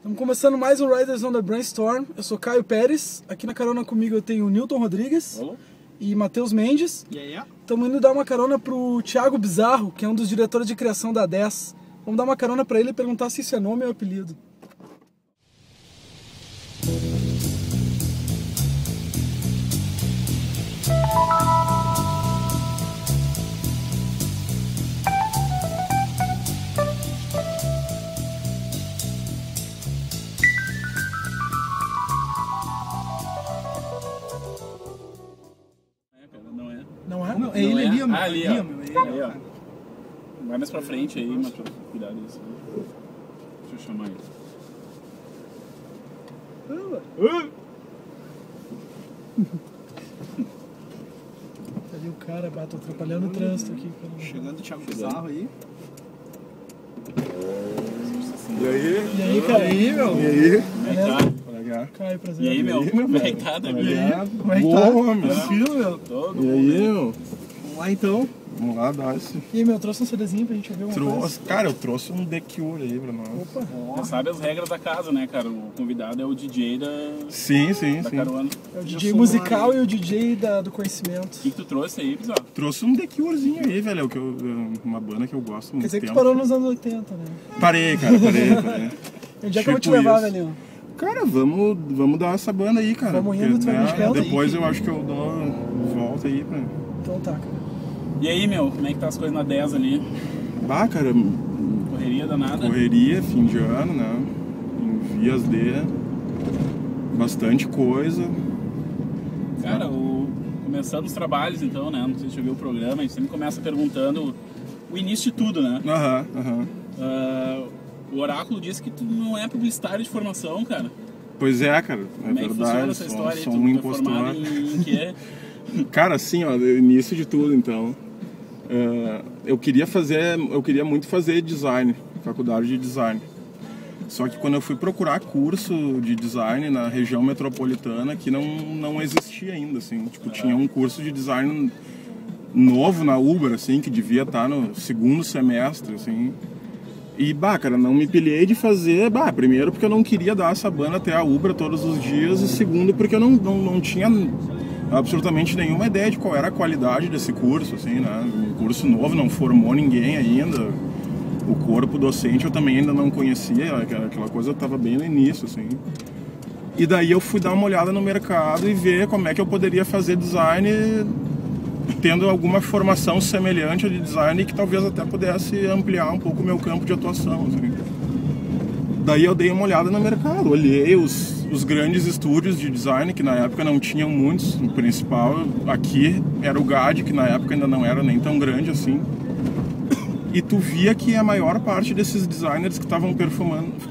Estamos começando mais um Riders on the Brainstorm. Eu sou Caio Pérez. Aqui na carona comigo eu tenho o Newton Rodrigues e Matheus Mendes. Estamos indo dar uma carona pro Thiago Bizarro, que é um dos diretores de criação da 10. Vamos dar uma carona para ele e perguntar se isso é nome ou apelido. Não é? Não, é ele ali, meu. Ali, ó. Vai mais pra frente aí, Matheus. Cuidado disso. Deixa eu chamar ele. Ali o cara, tô atrapalhando o trânsito aqui. Chegando o Thiago Bizarro aí. E aí? E aí, cara? E aí, meu? E aí? Como é que tá? Caio, prazer. E aí, meu? Como é que tá? Tá bem? Como é que tá? Boa, meu. Tranquilo, meu? Todo E aí, meu? Vamos lá então. Vamos lá, dá esse. E aí, meu, trouxe um CDzinho pra gente ouvir uma coisa? Trouxe, cara, eu trouxe um The Cure aí pra nós. Opa. Você sabe as regras da casa, né, cara? O convidado é o DJ da Sim. carona. É o DJ musical e o DJ do conhecimento. O que tu trouxe aí, Bizarro? Trouxe um The Curezinho aí, velho, uma banda que eu gosto muito. Quer dizer que tu tempo. parou nos anos 80, né? Parei, cara, parei. Onde é que eu vou te Tipo levar, isso. velhinho? Cara, vamos dar essa banda aí, cara. Vamos indo, tu vai me indicando? Depois eu acho que eu dou volta aí pra... Então tá, cara. E aí, meu? Como é que tá as coisas na 10 ali? Bah, cara, Correria danada? correria, fim de ano, né? Em vias de bastante coisa. Cara, começando os trabalhos, então, né? Não sei se você viu o programa, a gente sempre começa perguntando o início de tudo, né? Aham. O Oráculo disse que tu não é publicitário de formação, cara. Pois é, cara, Como é que funciona verdade, essa história aí? sou Tu um é formado impostor. em quê? Cara, assim, ó, início de tudo, então, eu queria muito fazer design, faculdade de design. Só que quando eu fui procurar curso de design na região metropolitana, que não existia ainda, assim, tipo, tinha um curso de design novo na Uber, assim, que devia estar no segundo semestre, assim. E, cara, não me pilhei de fazer, primeiro porque eu não queria dar essa banda até a Ubra todos os dias, e segundo porque eu não tinha absolutamente nenhuma ideia de qual era a qualidade desse curso, assim, né? Um curso novo, não formou ninguém ainda, o corpo docente eu também ainda não conhecia, aquela coisa estava bem no início, assim. E daí eu fui dar uma olhada no mercado e ver como é que eu poderia fazer design tendo alguma formação semelhante a de design que talvez até pudesse ampliar um pouco o meu campo de atuação, assim. Daí eu dei uma olhada no mercado, olhei os grandes estúdios de design, que na época não tinham muitos. O principal aqui era o GAD, que na época ainda não era nem tão grande assim. E tu via que a maior parte desses designers que estavam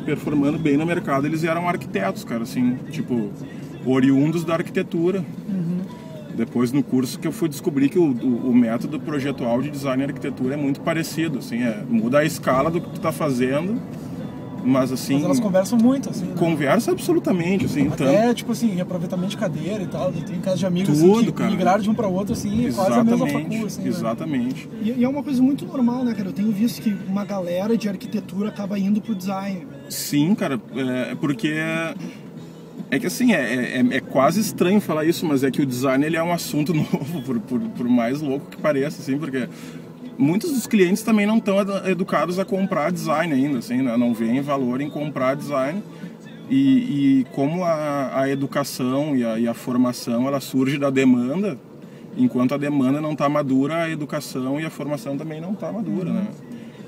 performando bem no mercado, eles eram arquitetos, cara, assim, tipo, oriundos da arquitetura. Depois no curso que eu fui descobrir que o método projetual de design e arquitetura é muito parecido, assim, muda a escala do que tu tá fazendo, mas assim... Mas elas conversam muito, assim, né? Conversa absolutamente, assim. Até, tipo assim, reaproveitamento de cadeira e tal, tem casos de amigos Tudo, assim, que cara. migraram de um pra outro, assim, quase a mesma facu, assim, né? Exatamente. E é uma coisa muito normal, né, cara? Eu tenho visto que uma galera de arquitetura acaba indo pro design. Sim, cara, porque... É que assim, é quase estranho falar isso, mas é que o design ele é um assunto novo, por mais louco que pareça, assim, porque muitos dos clientes também não estão educados a comprar design ainda, assim, né? Não veem valor em comprar design. E como a educação e a formação ela surge da demanda, enquanto a demanda não está madura, a educação e a formação também não está madura, né?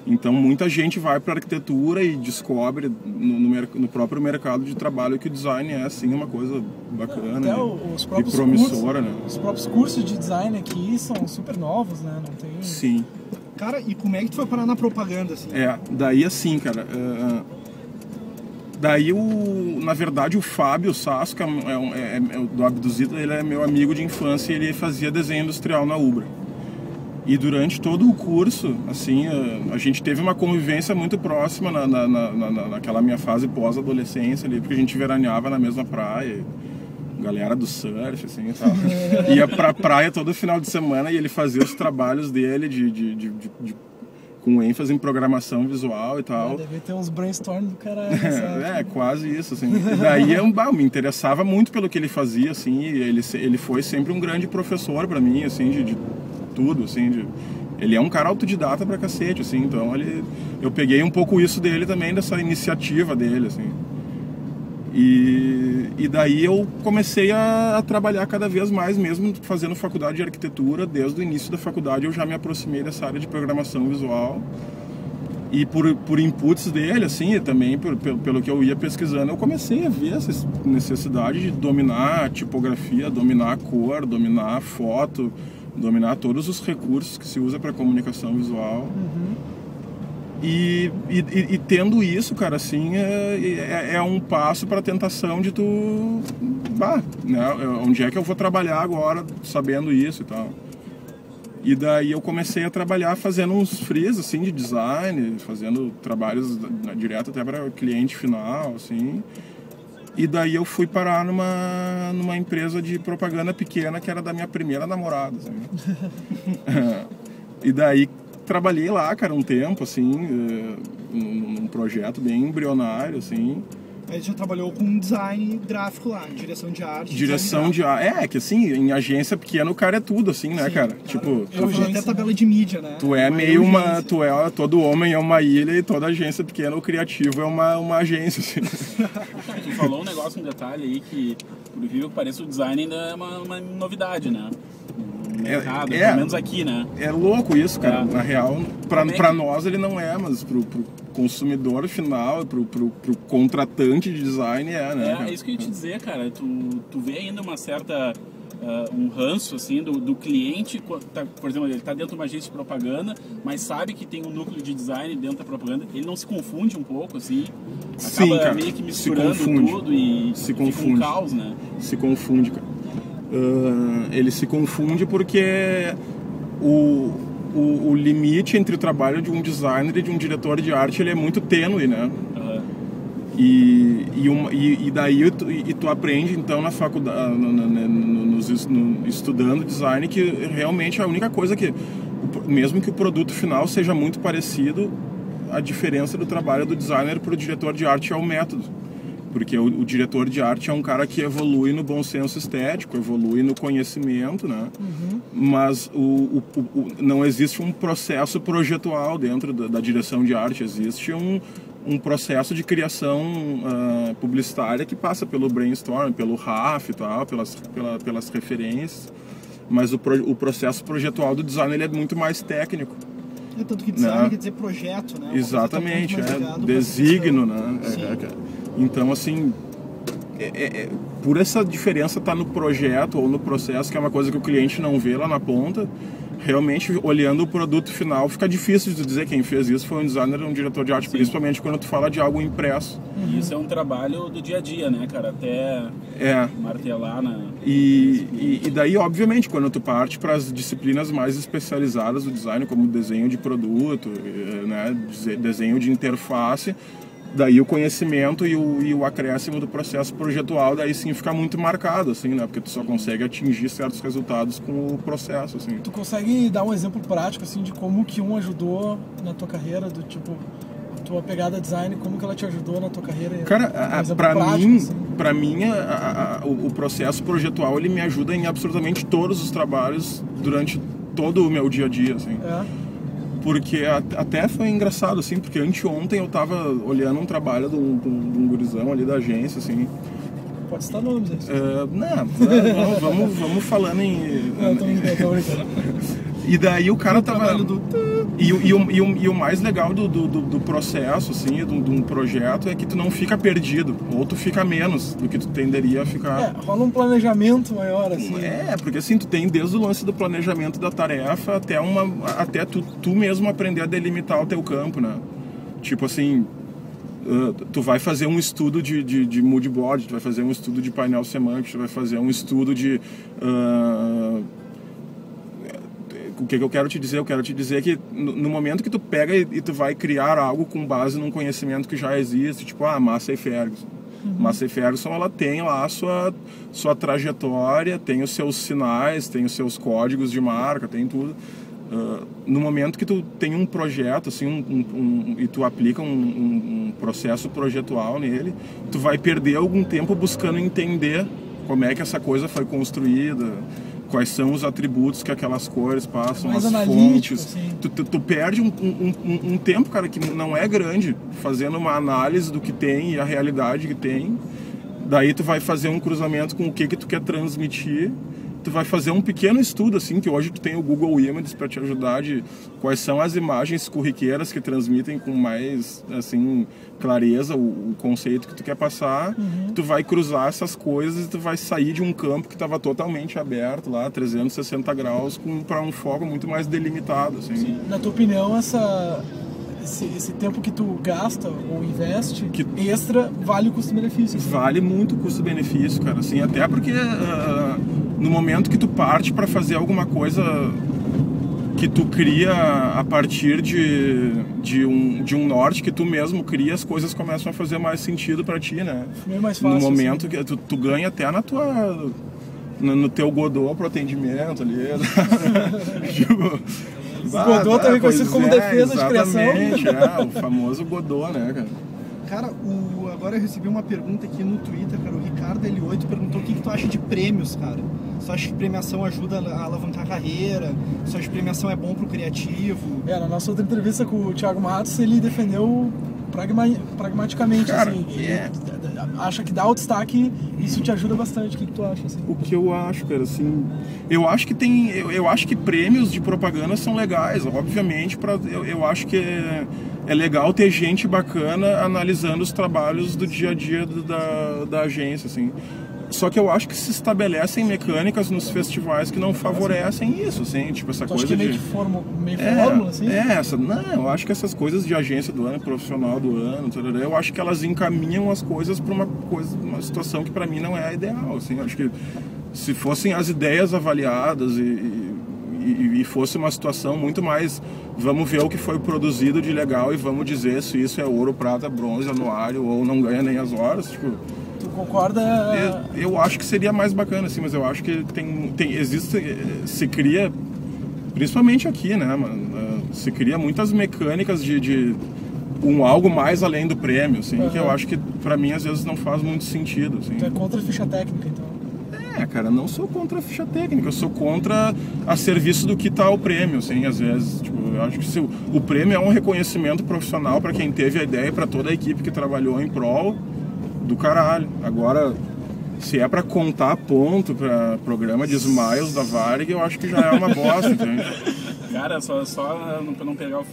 Então muita gente vai para a arquitetura e descobre no próprio mercado de trabalho que o design é assim uma coisa bacana e promissora, né? Os próprios cursos de design aqui são super novos, né? Não tem... Sim. Cara, e como é que tu foi parar na propaganda, assim? Daí assim, cara... Daí, na verdade, o Fábio Sasso, que do Abduzido, ele é meu amigo de infância e ele fazia desenho industrial na Ubra. E durante todo o curso, assim, a gente teve uma convivência muito próxima naquela minha fase pós-adolescência ali, porque a gente veraneava na mesma praia, galera do surf, assim, e tal. Ia pra praia todo final de semana e ele fazia os trabalhos dele com ênfase em programação visual e tal. Deve ter uns brainstorm do caralho. Quase isso, assim. E daí eu me interessava muito pelo que ele fazia, assim, e ele foi sempre um grande professor pra mim, assim, de tudo, assim, ele é um cara autodidata pra cacete, assim, então eu peguei um pouco isso dele também, dessa iniciativa dele, assim. E daí eu comecei a trabalhar cada vez mais, mesmo fazendo faculdade de arquitetura. Desde o início da faculdade eu já me aproximei dessa área de programação visual. E por inputs dele, assim, e também pelo que eu ia pesquisando, eu comecei a ver essa necessidade de dominar a tipografia, dominar a cor, dominar a foto, dominar todos os recursos que se usa para comunicação visual. E tendo isso, cara, assim, é um passo para a tentação de tu... né, onde é que eu vou trabalhar agora sabendo isso e tal. E daí eu comecei a trabalhar fazendo uns frees, assim, de design, fazendo trabalhos direto até para cliente final, assim. E daí eu fui parar numa empresa de propaganda pequena que era da minha primeira namorada, assim. E daí trabalhei lá, cara, um tempo, assim, num projeto bem embrionário, assim. Aí já trabalhou com design gráfico lá, direção de arte. Direção de arte. Que assim, em agência pequena o cara é tudo, assim, né, cara? Tipo, eu fiz até tabela de mídia, né? Tu é meio uma... todo homem é uma ilha e toda agência pequena, o criativo é uma agência, assim. Tu falou um negócio, um detalhe aí que, por incrível que pareça, o design ainda é uma novidade, né? No mercado, pelo menos aqui, né? É louco isso, cara. Na real, pra nós ele não é, mas pro consumidor final, pro contratante de design né? É isso que eu ia te dizer, cara. Tu vê ainda uma certa... um ranço, assim, do cliente, por exemplo, ele tá dentro de uma agência de propaganda, mas sabe que tem um núcleo de design dentro da propaganda, ele não se confunde um pouco, assim, acaba meio que misturando tudo e fica um caos, né? Se confunde, cara. Ele se confunde porque o limite entre o trabalho de um designer e de um diretor de arte, ele é muito tênue, né? E daí tu aprende então na faculdade, estudando design, que realmente a única coisa que, mesmo que o produto final seja muito parecido, a diferença do trabalho do designer para o diretor de arte é o método. Porque o diretor de arte é um cara que evolui no bom senso estético, evolui no conhecimento, né? Mas não existe um processo projetual dentro da direção de arte, existe um processo de criação publicitária que passa pelo brainstorm, pelo RAF e tal, pelas referências, mas o processo projetual do design ele é muito mais técnico. Tanto que design quer dizer projeto, né? Exatamente, designo, né? Então, assim, por essa diferença estar no projeto ou no processo, que é uma coisa que o cliente não vê lá na ponta, realmente, olhando o produto final, fica difícil de dizer quem fez isso foi um designer ou um diretor de arte, principalmente quando tu fala de algo impresso. Isso é um trabalho do dia a dia, né, cara? Até martelar na... E daí, obviamente, quando tu parte para as disciplinas mais especializadas do design, como desenho de produto, né, desenho de interface, daí o conhecimento e o acréscimo do processo projetual, daí sim fica muito marcado, assim, né? Porque tu só consegue atingir certos resultados com o processo, assim. Tu consegue dar um exemplo prático, assim, de como que um ajudou na tua carreira, do tipo, a tua pegada design, como que ela te ajudou na tua carreira? Cara, pra mim, o processo projetual, ele me ajuda em absolutamente todos os trabalhos durante todo o meu dia a dia, assim. Porque até foi engraçado, assim, porque anteontem eu tava olhando um trabalho de um gurizão ali da agência, assim. Pode citar nomes, assim. Vamos falando em... Não, tô brincando. E daí o cara tava... E o mais legal do processo, assim, de um projeto, é que tu não fica perdido, ou tu fica menos do que tu tenderia a ficar. Rola um planejamento maior, assim. Porque assim, tu tem desde o lance do planejamento da tarefa até tu mesmo aprender a delimitar o teu campo, né? Tipo assim, tu vai fazer um estudo de mood board, tu vai fazer um estudo de painel semântico, tu vai fazer um estudo de... O que eu quero te dizer? Eu quero te dizer que no momento que tu pega e tu vai criar algo com base num conhecimento que já existe, tipo Massey Ferguson. Massey Ferguson, ela tem lá a sua trajetória, tem os seus sinais, tem os seus códigos de marca, tem tudo. no momento que tu tem um projeto assim, e tu aplica um processo projetual nele, tu vai perder algum tempo buscando entender como é que essa coisa foi construída, quais são os atributos que aquelas cores passam, as fontes. Assim. Tu perde um tempo, cara, que não é grande, fazendo uma análise do que tem e a realidade que tem. Daí tu vai fazer um cruzamento com o que tu quer transmitir. Tu vai fazer um pequeno estudo, assim, que hoje tu tem o Google Images para te ajudar de quais são as imagens corriqueiras que transmitem com mais, assim, clareza o conceito que tu quer passar. Tu vai cruzar essas coisas e tu vai sair de um campo que estava totalmente aberto lá, 360 graus, para um foco muito mais delimitado, assim. Sim. Na tua opinião, esse tempo que tu gasta ou investe extra vale o custo-benefício? Assim? Vale muito o custo-benefício, cara, assim, até porque no momento que tu parte para fazer alguma coisa que tu cria a partir de um norte que tu mesmo cria, as coisas começam a fazer mais sentido para ti, né? É mais fácil, no momento assim, que tu ganha até no teu Godot pro atendimento ali. Tipo, Godot também conhecido como defesa de criação. O famoso Godot, né, cara? Cara, agora eu recebi uma pergunta aqui no Twitter, cara, o Ricardo L8 perguntou o que tu acha de prêmios, cara. Você acha que premiação ajuda a alavancar a carreira? Você acha que premiação é bom pro criativo? Na nossa outra entrevista com o Thiago Matos, ele defendeu pragmaticamente, cara, assim. Acha que dá o destaque, isso te ajuda bastante. O que tu acha, assim? O que eu acho, cara, assim... Eu acho que prêmios de propaganda são legais, obviamente, eu acho que é legal ter gente bacana analisando os trabalhos do dia a dia da agência, assim. Só que eu acho que se estabelecem mecânicas nos festivais que não favorecem isso, assim, tipo essa coisa acho que de... meio fórmula, assim? Eu acho que essas coisas de agência do ano, profissional do ano, eu acho que elas encaminham as coisas para uma situação que para mim não é a ideal, assim. Eu acho que se fossem as ideias avaliadas e fosse uma situação muito mais, vamos ver o que foi produzido de legal e vamos dizer se isso é ouro, prata, bronze, anuário ou não ganha nem as horas, tipo... Tu concorda? Eu acho que seria mais bacana, assim, mas eu acho que se cria, principalmente aqui, né, mano, se cria muitas mecânicas de algo mais além do prêmio, assim, que eu acho que pra mim às vezes não faz muito sentido, assim. Tu é contra a ficha técnica, então? Cara, não sou contra a ficha técnica, eu sou contra a serviço do que tá o prêmio, assim, às vezes, tipo, eu acho que se o prêmio é um reconhecimento profissional pra quem teve a ideia, pra toda a equipe que trabalhou em prol, do caralho. Agora, se é pra contar ponto pra programa de Smiles da Varig, eu acho que já é uma bosta, entende? Cara, só pra não perder o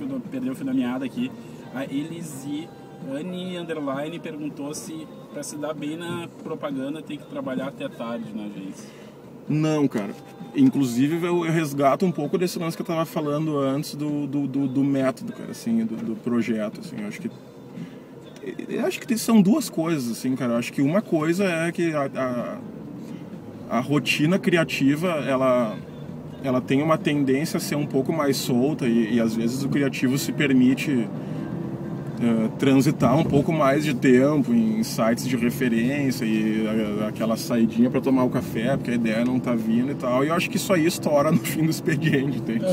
fio da meada aqui, a Elise Anne Underline perguntou se pra se dar bem na propaganda tem que trabalhar até tarde na agência. Não, cara. Inclusive eu resgato um pouco desse lance que eu tava falando antes do método, cara, assim, do projeto, assim. Eu acho que são duas coisas, assim, cara. Eu acho que uma coisa é que a rotina criativa, ela tem uma tendência a ser um pouco mais solta e às vezes o criativo se permite transitar um pouco mais de tempo em sites de referência e aquela saidinha para tomar o café, porque a ideia não tá vindo e tal. E eu acho que isso aí estoura no fim do expediente, entende?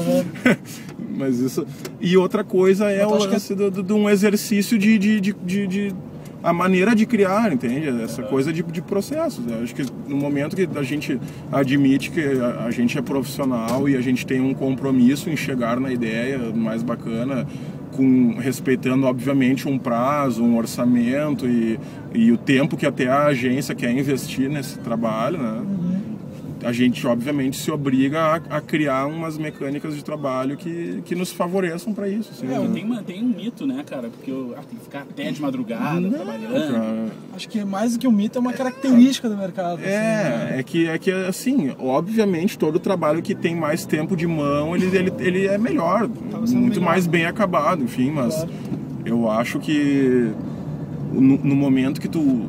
Mas isso... E outra coisa é o lance de um exercício de a maneira de criar, entende? Essa coisa de processos. Eu acho que no momento que a gente admite que a gente é profissional e a gente tem um compromisso em chegar na ideia mais bacana, respeitando obviamente um prazo, um orçamento e o tempo que até a agência quer investir nesse trabalho, né? A gente obviamente se obriga a criar umas mecânicas de trabalho que nos favoreçam para isso. Assim, tem um mito, né, cara? Porque tem que ficar até de madrugada trabalhando. Cara. Acho que mais do que um mito é uma característica do mercado. É que assim, obviamente todo trabalho que tem mais tempo de mão, ele é melhor, muito mais bem acabado, enfim, mas eu acho que no momento que tu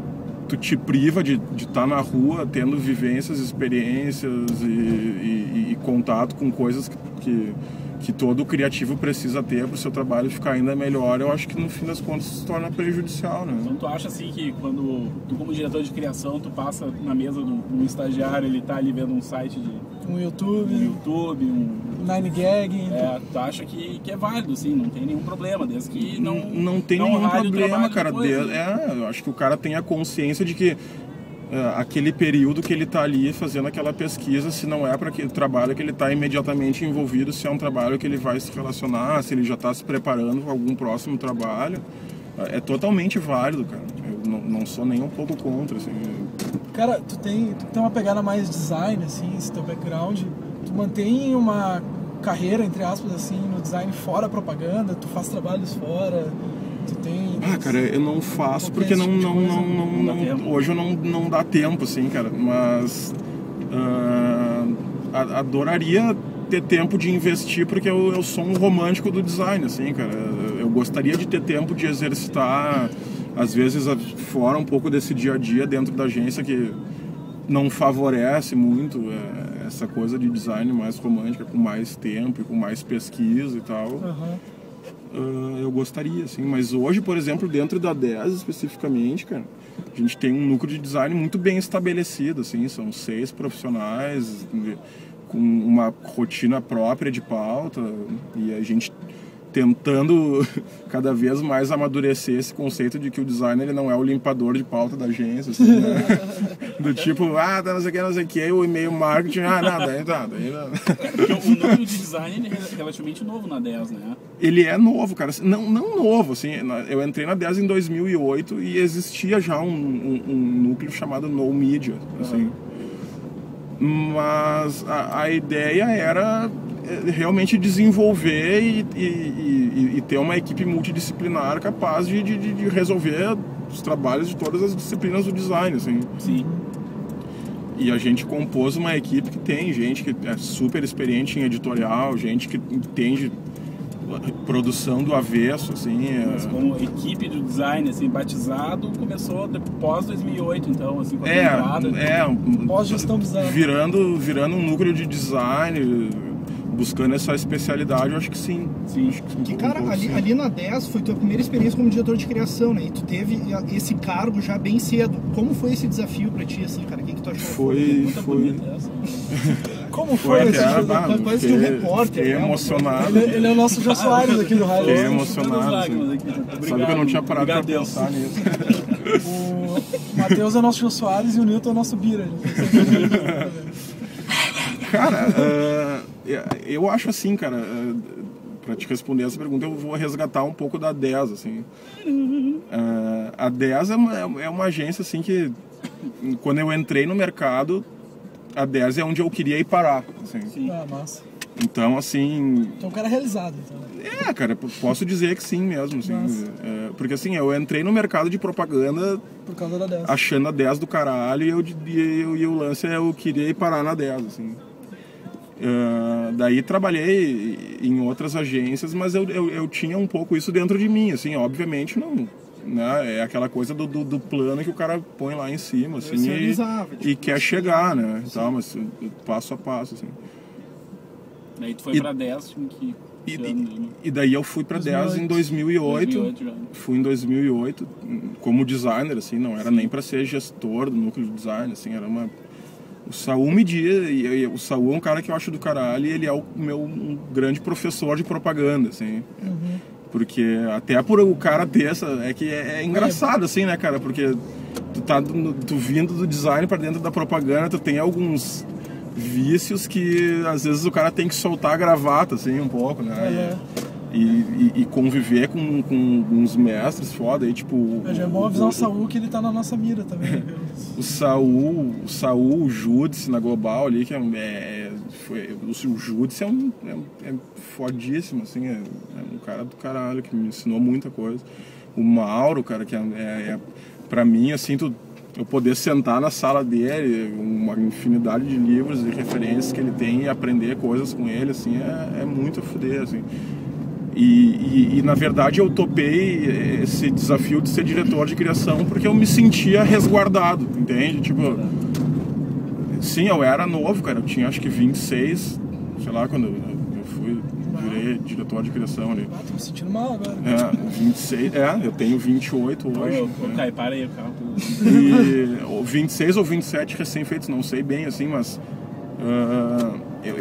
te priva de estar na rua tendo vivências, experiências e contato com coisas que que todo criativo precisa ter para o seu trabalho ficar ainda melhor, eu acho que no fim das contas se torna prejudicial, né? Então tu acha assim que quando tu como diretor de criação, tu passa na mesa de um estagiário, ele tá ali vendo um site de... Um YouTube, um 9gag... tu acha que é válido, assim, não tem nenhum problema, desde que não tem nenhum problema, cara. Eu acho que o cara tem a consciência de que aquele período que ele está ali fazendo aquela pesquisa, se não é para aquele trabalho que ele está imediatamente envolvido, se é um trabalho que ele vai se relacionar, se ele já está se preparando para algum próximo trabalho, é totalmente válido, cara. Eu não sou nem um pouco contra, assim. Cara, tu tem uma pegada mais design, assim, esse teu background, tu mantém uma carreira, entre aspas, assim, no design fora a propaganda, tu faz trabalhos fora... cara, eu não faço porque hoje eu não dá tempo, assim, cara, mas adoraria ter tempo de investir porque eu sou um romântico do design, assim, cara. Eu gostaria de ter tempo de exercitar, às vezes, fora um pouco desse dia a dia dentro da agência que não favorece muito essa coisa de design mais romântica, com mais tempo e com mais pesquisa e tal. Eu gostaria, assim, mas hoje, por exemplo, dentro da 10 especificamente, cara, a gente tem um núcleo de design muito bem estabelecido, assim, são 6 profissionais com uma rotina própria de pauta e a gente tentando cada vez mais amadurecer esse conceito de que o designer ele não é o limpador de pauta da agência, assim, né? Do tipo, tá não sei o que, o e-mail marketing, daí Porque o núcleo de design ele é relativamente novo na 10, né? Ele é novo, cara, não novo, assim, eu entrei na 10 em 2008 e existia já um núcleo chamado No Media, assim. Mas a ideia era realmente desenvolver e ter uma equipe multidisciplinar capaz de resolver os trabalhos de todas as disciplinas do design, assim. Sim. E a gente compôs uma equipe que tem gente que é super experiente em editorial, gente que entende produção do avesso, assim. Mas como equipe do design, assim, batizado, começou pós 2008, então, assim, com a temporada. Pós-gestão design. Virando um núcleo de design, buscando essa especialidade, eu acho que sim. Que, cara, ali na 10 foi tua primeira experiência como diretor de criação, né? E tu teve esse cargo já bem cedo. Como foi esse desafio pra ti, assim, cara? O que tu achou? Foi... Como foi esse desafio? Quase de um repórter. Fiquei emocionado. Ele é o nosso Jô Soares aqui do rádio. Fiquei emocionado. Sabe que eu não tinha parado pra pensar nisso. O Matheus é o nosso Jô Soares e o Newton é o nosso Bira. Cara, eu acho assim, cara, pra te responder essa pergunta, eu vou resgatar um pouco da 10, assim. A 10 é uma agência, assim, que quando eu entrei no mercado, a 10 é onde eu queria ir parar, assim. Massa. Então, assim... Então, um cara realizado, então. Cara, posso dizer que sim mesmo, assim. Porque, assim, eu entrei no mercado de propaganda... Por causa da 10. Achando a 10 do caralho e o lance eu queria ir parar na 10, assim. Daí trabalhei em outras agências, mas eu tinha um pouco isso dentro de mim, assim, obviamente não, né, é aquela coisa do plano que o cara põe lá em cima, assim, e quer chegar, né, tal, mas passo a passo, assim. Daí tu foi pra 10, e daí eu fui pra 10 em 2008 fui em 2008 como designer, assim, não era nem pra ser gestor do núcleo de design, assim, era uma... O Saul media, e o Saul é um cara que eu acho do caralho, e ele é um grande professor de propaganda, assim. Porque até por o cara ter essa... É engraçado, assim, né, cara? Porque tu vindo do design pra dentro da propaganda, tu tem alguns vícios que às vezes o cara tem que soltar a gravata, assim, um pouco, né? E conviver com uns mestres foda aí, tipo... Já é bom avisar o Saul que ele tá na nossa mira também. O Saul, o Judice na Global ali, que o Judice é fodíssimo, assim, é um cara do caralho, que me ensinou muita coisa. O Mauro, cara, que pra mim, assim, eu poder sentar na sala dele, uma infinidade de livros e referências que ele tem e aprender coisas com ele, assim, é muito a fuder, assim. E na verdade eu topei esse desafio de ser diretor de criação porque eu me sentia resguardado, entende? Tipo, sim, eu era novo, cara, eu tinha acho que 26, sei lá, quando eu virei ser diretor de criação ali. Ah, tô me sentindo mal agora. 26, eu tenho 28 hoje. Cai, para aí o carro. E 26 ou 27 recém-feitos, não sei bem assim, mas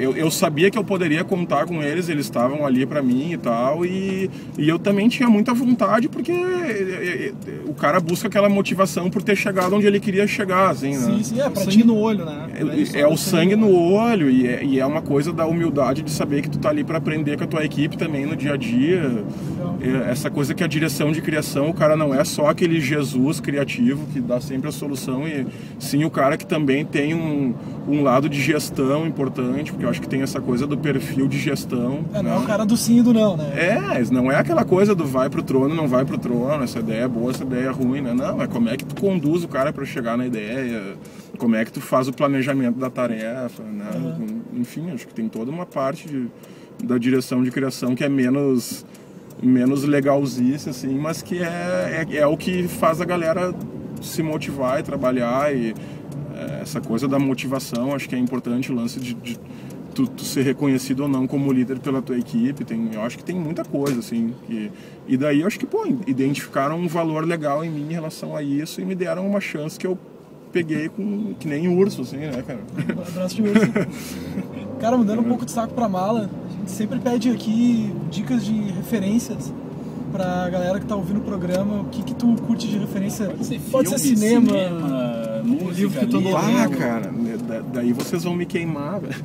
eu sabia que eu poderia contar com eles, eles estavam ali pra mim e tal, e eu também tinha muita vontade, porque o cara busca aquela motivação por ter chegado onde ele queria chegar, assim, né? Sim, pra sangue no olho, né? É o sangue no olho, e é uma coisa da humildade de saber que tu tá ali pra aprender com a tua equipe também no dia a dia. Essa coisa que a direção de criação, o cara não é só aquele Jesus criativo que dá sempre a solução, e sim o cara que também tem um lado de gestão importante, porque eu acho que tem essa coisa do perfil de gestão. Não é o cara do sim e do não, né? Não é aquela coisa do vai pro trono, não vai pro trono, essa ideia é boa, essa ideia é ruim, né? Não, é como é que tu conduz o cara para chegar na ideia, como é que tu faz o planejamento da tarefa, né? Enfim, acho que tem toda uma parte da direção de criação que é menos legalzice, assim, mas que é o que faz a galera se motivar e trabalhar, e essa coisa da motivação, acho que é importante, o lance de tu ser reconhecido ou não como líder pela tua equipe, eu acho que tem muita coisa, assim, e daí eu acho que, identificaram um valor legal em mim em relação a isso e me deram uma chance que eu peguei que nem urso, assim, né, cara? Abraço de urso. Cara, mudando um pouco de saco pra mala, a gente sempre pede aqui dicas de referências pra galera que tá ouvindo o programa. O que tu curte de referência? Pode ser cinema, música, que tu cara, daí vocês vão me queimar, velho.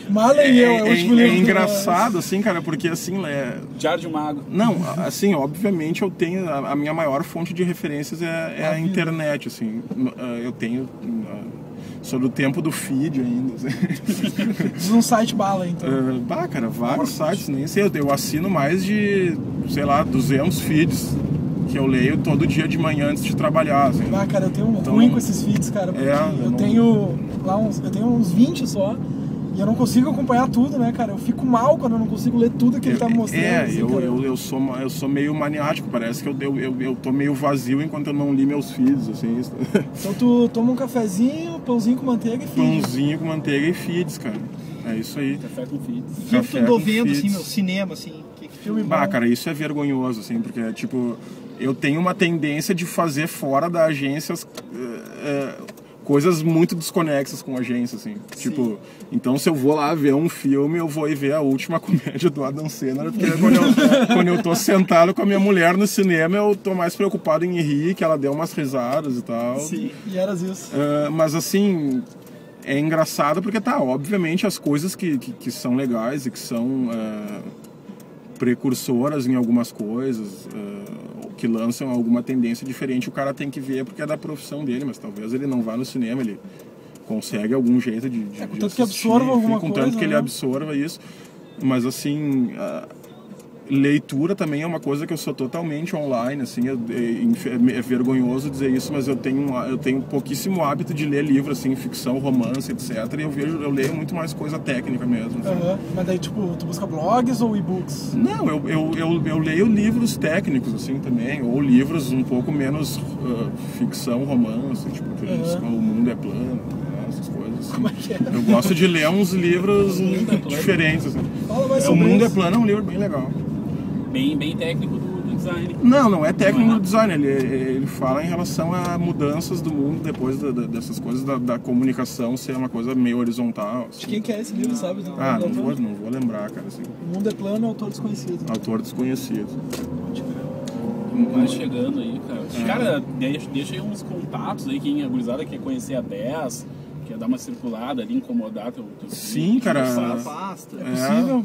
Marley e eu, é o último livro. É engraçado, assim, cara, porque assim, Diário de um Mago. Não, assim, obviamente eu tenho, a minha maior fonte de referências é a internet, assim. Eu tenho... Sou do tempo do feed ainda. Diz um site bala, então. Cara, vários sites, nem sei. Eu assino mais de, 200 feeds que eu leio todo dia de manhã antes de trabalhar. Assim. Cara, eu tenho ruim com esses feeds, cara. Porque eu tenho uns 20 só. E eu não consigo acompanhar tudo, né, cara? Eu fico mal quando eu não consigo ler tudo que ele tá me mostrando. Eu sou meio maniático, parece que eu tô meio vazio enquanto eu não li meus feeds, assim. Então tu toma um cafezinho, pãozinho com manteiga e feeds. Pãozinho com manteiga e feeds, cara. É isso aí. Café com feeds. O que tu andou vendo, assim, meu cinema, assim? Que filme bom? Cara, isso é vergonhoso, assim, porque, tipo, eu tenho uma tendência de fazer fora da agência coisas muito desconexas com a agência, assim. Sim. Tipo, então se eu vou lá ver um filme, eu vou ir ver A Última Comédia do Adam Sandler, porque quando eu tô sentado com a minha mulher no cinema, eu tô mais preocupado em rir, que ela dê umas risadas e tal. Sim, e era isso. Mas assim, é engraçado porque obviamente as coisas que são legais e que são precursoras em algumas coisas, que lançam alguma tendência diferente, o cara tem que ver porque é da profissão dele, mas talvez ele não vá no cinema, ele consegue algum jeito de contanto que absorva alguma coisa, contanto que ele absorva isso, mas assim, leitura também é uma coisa que eu sou totalmente online, assim, é vergonhoso dizer isso, mas eu tenho pouquíssimo hábito de ler livro, assim, ficção, romance, etc, e eu leio muito mais coisa técnica mesmo. Assim. Mas daí, tipo, tu busca blogs ou e-books? Não, eu leio livros técnicos, assim, também, ou livros um pouco menos ficção, romance, tipo, aqueles, O Mundo é Plano, essas coisas. Assim. Como é que é? Eu gosto de ler uns livros diferentes, assim. Fala mais O Mundo é Plano é um livro bem legal. Bem técnico do design. Não é técnico do design, ele fala em relação a mudanças do mundo depois dessas coisas da comunicação ser uma coisa meio horizontal. Assim. De quem que é esse livro, sabe? Não vou lembrar, cara. Assim. O Mundo é Plano, autor desconhecido. Autor desconhecido. Vai chegando aí, cara. Cara, deixa aí uns contatos aí, quem a gurizada quer conhecer a 10, quer dar uma circulada ali, incomodar teu Sim, cara. É possível.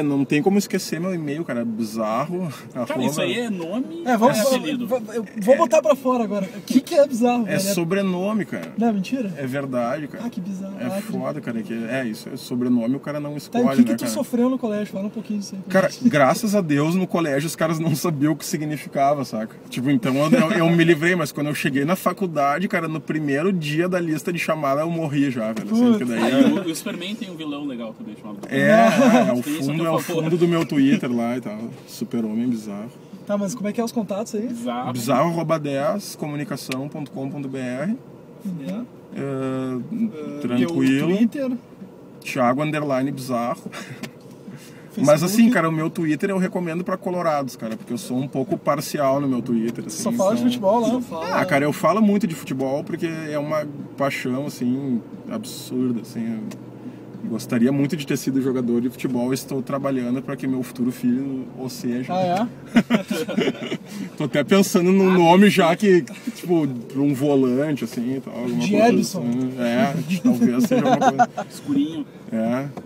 Não tem como esquecer meu e-mail, cara. Bizarro. Cara, isso aí é nome? Vou botar pra fora agora. O que é bizarro? É sobrenome, cara. Não, mentira? É verdade, cara. Ah, que bizarro. Foda, cara. Isso é sobrenome, o cara não escolhe, né, cara? O que tu sofreu no colégio? Fala um pouquinho disso aí. Cara, graças a Deus, no colégio os caras não sabiam o que significava, saca? Tipo, então eu me livrei, mas quando eu cheguei na faculdade, cara, no primeiro dia da lista de chamada eu morri já, velho. Assim, que daí o Superman tem um vilão legal também, chamado... o fundo do meu Twitter lá e tal. Super-homem bizarro. Tá, mas como é que é os contatos aí? Bizarro@10comunicação.com.br. Tranquilo. Twitter. Thiago _bizarro. Mas assim, cara, o meu Twitter eu recomendo pra colorados, cara, porque eu sou um pouco parcial no meu Twitter. Assim, só fala de futebol lá? Ah, cara, eu falo muito de futebol porque é uma paixão, assim, absurda, assim. Eu gostaria muito de ter sido jogador de futebol e estou trabalhando para que meu futuro filho o seja. Ah, é? Tô até pensando num nome já que, tipo, pra um volante, assim, e tal. De Edson. Assim. Talvez seja uma coisa. Escurinho.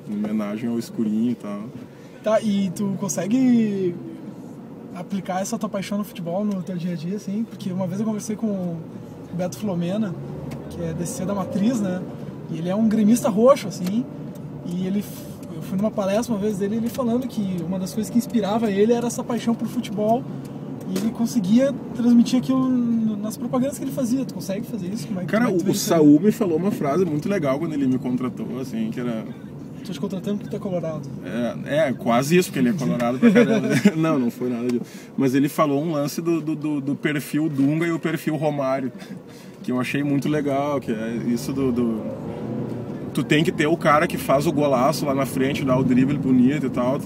Em homenagem ao Escurinho e tal. Tá, e tu consegue aplicar essa tua paixão no futebol no teu dia a dia, assim? Porque uma vez eu conversei com o Beto Flomena, que é DCC da Matriz, né? E ele é um gremista roxo, assim, e eu fui numa palestra uma vez dele, ele falando que uma das coisas que inspirava ele era essa paixão por futebol, e ele conseguia transmitir aquilo nas propagandas que ele fazia. Tu consegue fazer isso? Cara, o Saúl me falou uma frase muito legal quando ele me contratou, assim, que era... Tô te contratando porque tu é colorado. Quase isso, porque ele é colorado pra caramba. Não foi nada disso. Mas ele falou um lance do perfil Dunga e o perfil Romário, que eu achei muito legal, que é isso tu tem que ter o cara que faz o golaço lá na frente, dá o drible bonito e tal,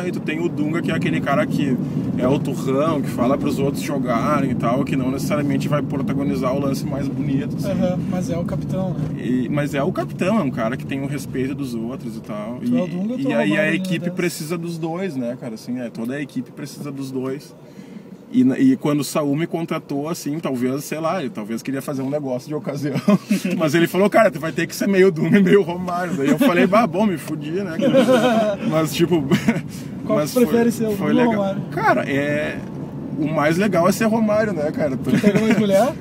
e tu tem o Dunga, que é aquele cara que é o turrão, que fala pros outros jogarem e tal, que não necessariamente vai protagonizar o lance mais bonito. Assim. Mas é o capitão, né? Mas é o capitão, é um cara que tem o respeito dos outros e tal. E aí a equipe precisa dos dois, né, cara? Assim, toda a equipe precisa dos dois. E quando o Saúl me contratou, assim, talvez, sei lá, ele talvez queria fazer um negócio de ocasião. Mas ele falou, cara, tu vai ter que ser meio Dunga e meio Romário. Daí eu falei, bom, me fudi, né? Mas, tipo... Qual que tu prefere ser, o Dunga ou o Romário? Cara, o mais legal é ser Romário, né, cara? Tu pega mais mulher?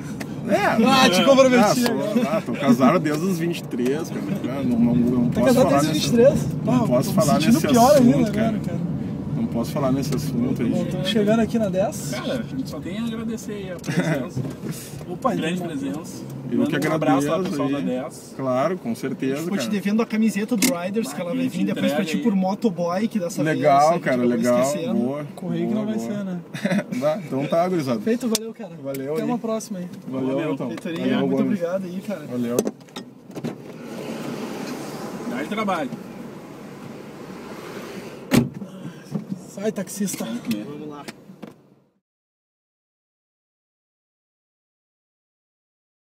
Te comprometi. Tô casado desde os 23, cara. Não tá posso casado falar desde os 23? Não posso falar nesse pior assunto, ainda, cara. Não posso falar nesse assunto aí. Tô chegando aqui na 10. Cara, a gente só tem a agradecer aí a presença. Opa, grande presença. Eu que agradeço. Um abraço lá pro pessoal da 10. Claro, com certeza. Vou te devendo a camiseta do Riders, que ela vai vir depois pra ti por motoboy, que dessa legal, vez. Cara, legal. Boa. Correio que não vai ser, né? Então tá, gurizada. Feito, valeu, cara. Valeu. Até uma próxima aí. Valeu, então. Feitoria, muito obrigado aí, cara. Valeu. Dá de trabalho. Sai, taxista. Vamos lá.